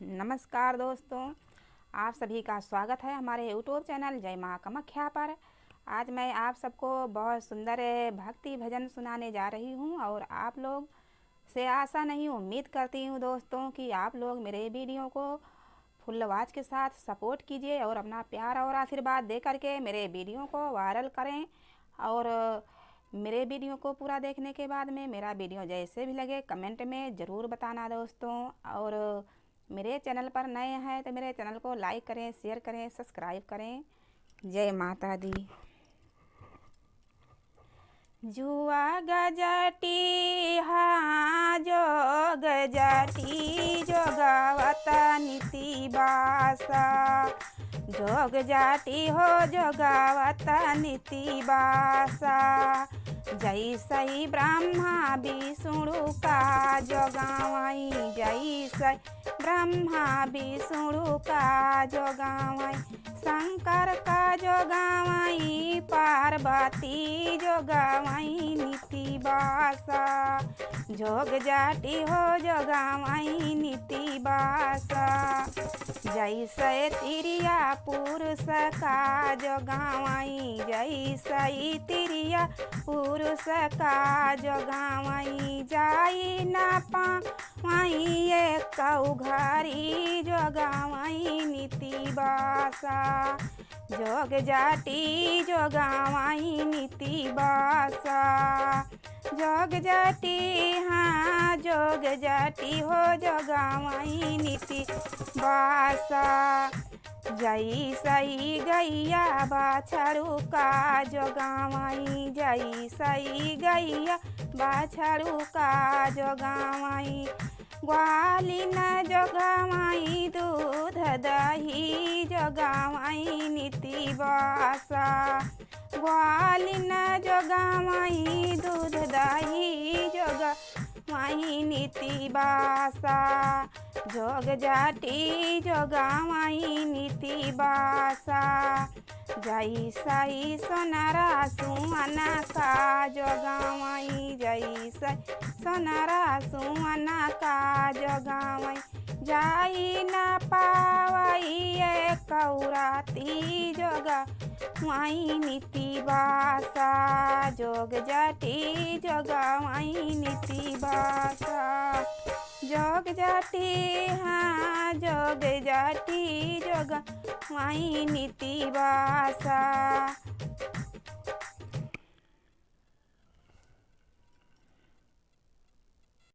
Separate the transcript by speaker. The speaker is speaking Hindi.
Speaker 1: नमस्कार दोस्तों, आप सभी का स्वागत है हमारे यूट्यूब चैनल जय माँ कामाख्या पर। आज मैं आप सबको बहुत सुंदर भक्ति भजन सुनाने जा रही हूँ और आप लोग से आशा नहीं उम्मीद करती हूँ दोस्तों कि आप लोग मेरे वीडियो को फुल आवाज़ के साथ सपोर्ट कीजिए और अपना प्यार और आशीर्वाद दे करके मेरे वीडियो को वायरल करें। और मेरे वीडियो को पूरा देखने के बाद में मेरा वीडियो जैसे भी लगे कमेंट में ज़रूर बताना दोस्तों। और मेरे चैनल पर नए हैं तो मेरे चैनल को लाइक करें, शेयर करें, सब्सक्राइब करें। जय माता दी। जुआ गजटी हाँ जोग जाटी जोगावता नीति बासा। जोग जाटी हो जोगावता नीति बासा। जैसई ब्रह्मा विष्णु का जोगावई। जैसई ब्रह्मा विष्णु का जोगावई। शंकर का जोगावई। पार्वती जोगावई नीति बासा। जोग जाटी हो जोगावई नीति बासा। जैसे तिरिया पुरुष का जोगावई। जैसे तिरिया पुरुष का जोगावई। जाई ना पावई एक घड़ी जोगावई नीति बासा। जोग जाटी जोगावई नीति बासा। जोग जाटी हाँ जोग जाटी हो जोगावई नीति बासा। जैसई गैया बाछड़ू का जोगावई। जैसई गैया बाछड़ू का जोगावई। ग्वाली न जोगावई। दूध दही जोगावई नीति बासा। ग्वाली न जोगावई। दूध दही जोगावई नीति बासा। जोग जाटी जोगावई नीति बासा। जैसई सोनारा सुहाना का जोगावई। जैसई सोनारा सुहाना का जोगावई। जाई ना पावई एक राती जोगावई नीति बासा। जोग जाटी जोगावई नीति बासा। जोग जाटी हाँ जोग जाटी जोगावई नीति बासा।